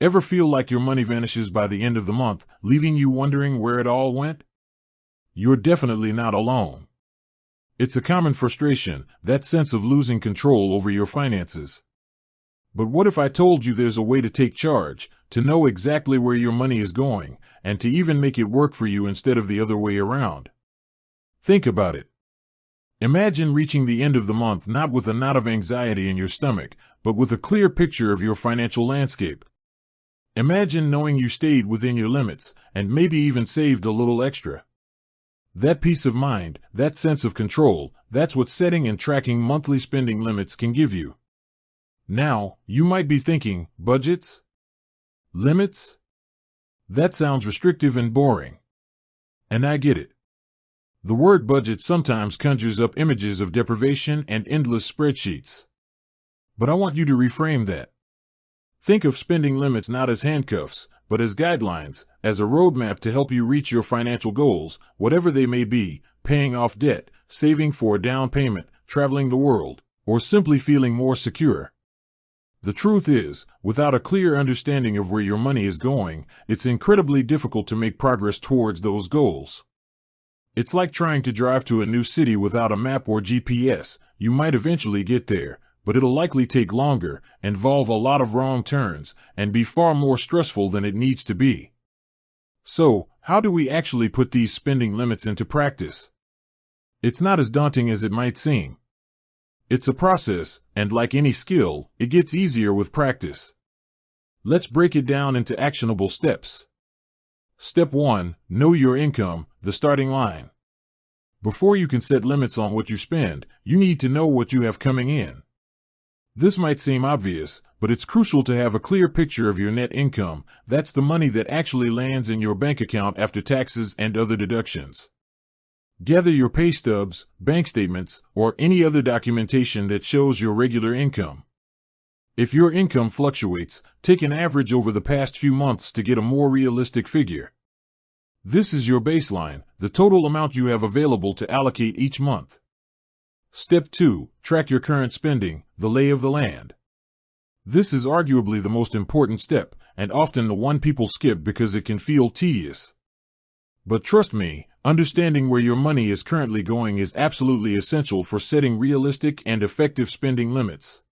Ever feel like your money vanishes by the end of the month, leaving you wondering where it all went? You're definitely not alone. It's a common frustration, that sense of losing control over your finances. But what if I told you there's a way to take charge, to know exactly where your money is going, and to even make it work for you instead of the other way around? Think about it. Imagine reaching the end of the month not with a knot of anxiety in your stomach, but with a clear picture of your financial landscape. Imagine knowing you stayed within your limits, and maybe even saved a little extra. That peace of mind, that sense of control, that's what setting and tracking monthly spending limits can give you. Now, you might be thinking, budgets? Limits? That sounds restrictive and boring. And I get it. The word budget sometimes conjures up images of deprivation and endless spreadsheets. But I want you to reframe that. Think of spending limits not as handcuffs, but as guidelines, as a roadmap to help you reach your financial goals, whatever they may be: paying off debt, saving for a down payment, traveling the world, or simply feeling more secure. The truth is, without a clear understanding of where your money is going, it's incredibly difficult to make progress towards those goals. It's like trying to drive to a new city without a map or GPS. You might eventually get there, but it'll likely take longer, involve a lot of wrong turns, and be far more stressful than it needs to be. So, how do we actually put these spending limits into practice? It's not as daunting as it might seem. It's a process, and like any skill, it gets easier with practice. Let's break it down into actionable steps. Step 1. Know your income, the starting line. Before you can set limits on what you spend, you need to know what you have coming in. This might seem obvious, but it's crucial to have a clear picture of your net income. That's the money that actually lands in your bank account after taxes and other deductions. Gather your pay stubs, bank statements, or any other documentation that shows your regular income. If your income fluctuates, take an average over the past few months to get a more realistic figure. This is your baseline, the total amount you have available to allocate each month. Step 2. Track your current spending, the lay of the land. This is arguably the most important step, and often the one people skip because it can feel tedious. But trust me, understanding where your money is currently going is absolutely essential for setting realistic and effective spending limits.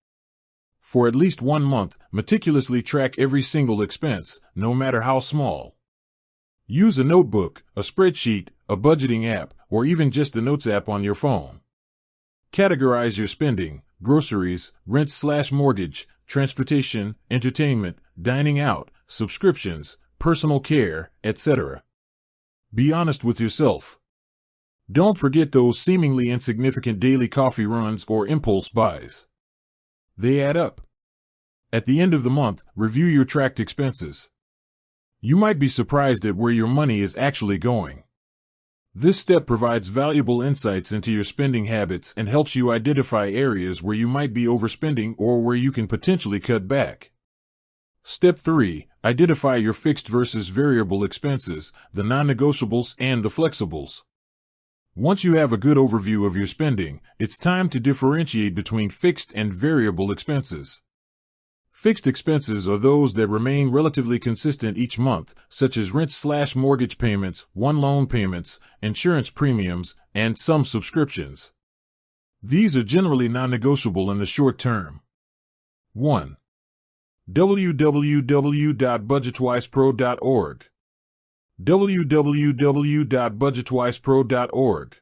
For at least 1 month, meticulously track every single expense, no matter how small. Use a notebook, a spreadsheet, a budgeting app, or even just the Notes app on your phone. Categorize your spending: groceries, rent/mortgage, transportation, entertainment, dining out, subscriptions, personal care, etc. Be honest with yourself. Don't forget those seemingly insignificant daily coffee runs or impulse buys. They add up. At the end of the month, review your tracked expenses. You might be surprised at where your money is actually going. This step provides valuable insights into your spending habits and helps you identify areas where you might be overspending or where you can potentially cut back. Step 3. Identify your fixed versus variable expenses, the non-negotiables and the flexibles. Once you have a good overview of your spending, it's time to differentiate between fixed and variable expenses. Fixed expenses are those that remain relatively consistent each month, such as rent/mortgage payments, loan payments, insurance premiums, and some subscriptions. These are generally non-negotiable in the short term. 1. www.budgetwisepro.org. www.budgetwisepro.org.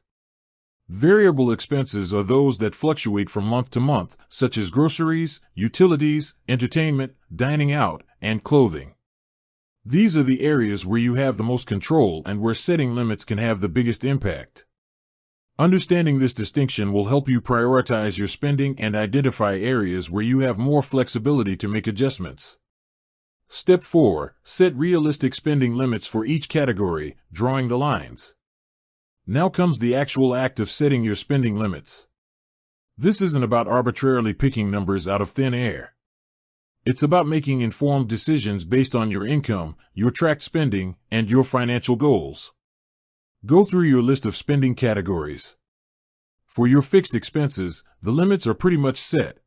Variable expenses are those that fluctuate from month to month, such as groceries, utilities, entertainment, dining out, and clothing. These are the areas where you have the most control and where setting limits can have the biggest impact. Understanding this distinction will help you prioritize your spending and identify areas where you have more flexibility to make adjustments. Step 4. Set realistic spending limits for each category, drawing the lines. Now comes the actual act of setting your spending limits. This isn't about arbitrarily picking numbers out of thin air. It's about making informed decisions based on your income, your tracked spending, and your financial goals. Go through your list of spending categories. For your fixed expenses, the limits are pretty much set.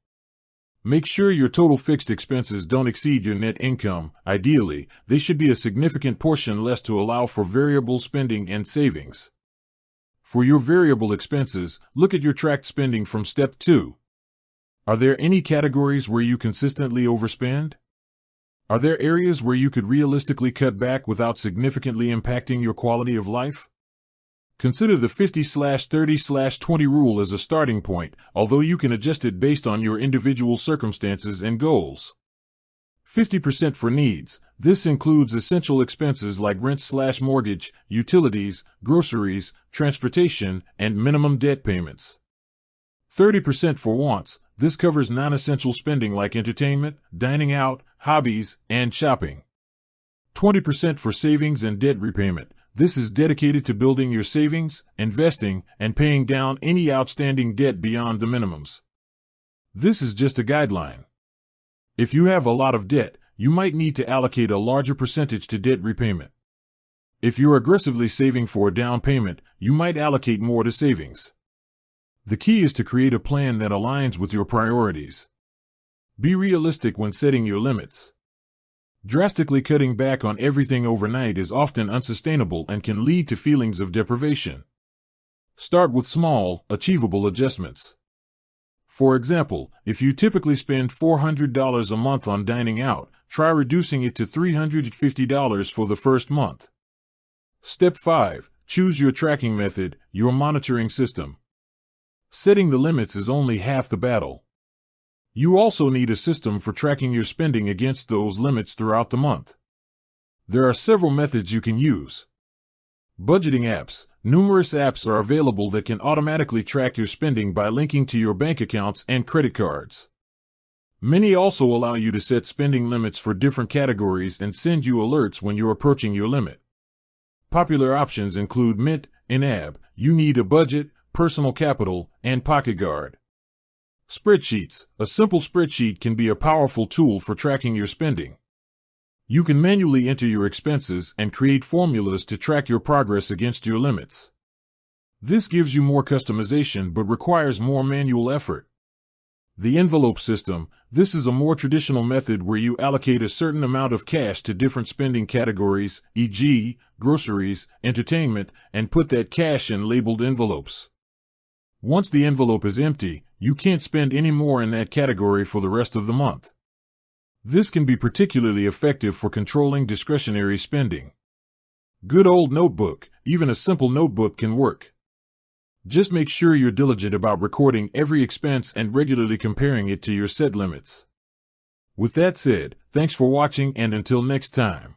Make sure your total fixed expenses don't exceed your net income. Ideally, they should be a significant portion less to allow for variable spending and savings. For your variable expenses, look at your tracked spending from step 2. Are there any categories where you consistently overspend? Are there areas where you could realistically cut back without significantly impacting your quality of life? Consider the 50/30/20 rule as a starting point, although you can adjust it based on your individual circumstances and goals. 50% for needs. This includes essential expenses like rent/mortgage, utilities, groceries, transportation, and minimum debt payments. 30% for wants. This covers non-essential spending like entertainment, dining out, hobbies, and shopping. 20% for savings and debt repayment. This is dedicated to building your savings, investing, and paying down any outstanding debt beyond the minimums. This is just a guideline. If you have a lot of debt, you might need to allocate a larger percentage to debt repayment. If you're aggressively saving for a down payment, you might allocate more to savings. The key is to create a plan that aligns with your priorities. Be realistic when setting your limits. Drastically cutting back on everything overnight is often unsustainable and can lead to feelings of deprivation. Start with small, achievable adjustments. For example, if you typically spend $400 a month on dining out, try reducing it to $350 for the first month. Step 5. Choose your tracking method, your monitoring system. Setting the limits is only half the battle. You also need a system for tracking your spending against those limits throughout the month. There are several methods you can use. Budgeting apps. Numerous apps are available that can automatically track your spending by linking to your bank accounts and credit cards. Many also allow you to set spending limits for different categories and send you alerts when you're approaching your limit. Popular options include Mint, Inab, You Need a Budget, Personal Capital, and Pocket Guard. Spreadsheets. A simple spreadsheet can be a powerful tool for tracking your spending. You can manually enter your expenses and create formulas to track your progress against your limits. This gives you more customization but requires more manual effort. The envelope system. This is a more traditional method where you allocate a certain amount of cash to different spending categories, e.g., groceries, entertainment, and put that cash in labeled envelopes. Once the envelope is empty, you can't spend any more in that category for the rest of the month. This can be particularly effective for controlling discretionary spending. Good old notebook. Even a simple notebook can work. Just make sure you're diligent about recording every expense and regularly comparing it to your set limits. With that said, thanks for watching and until next time.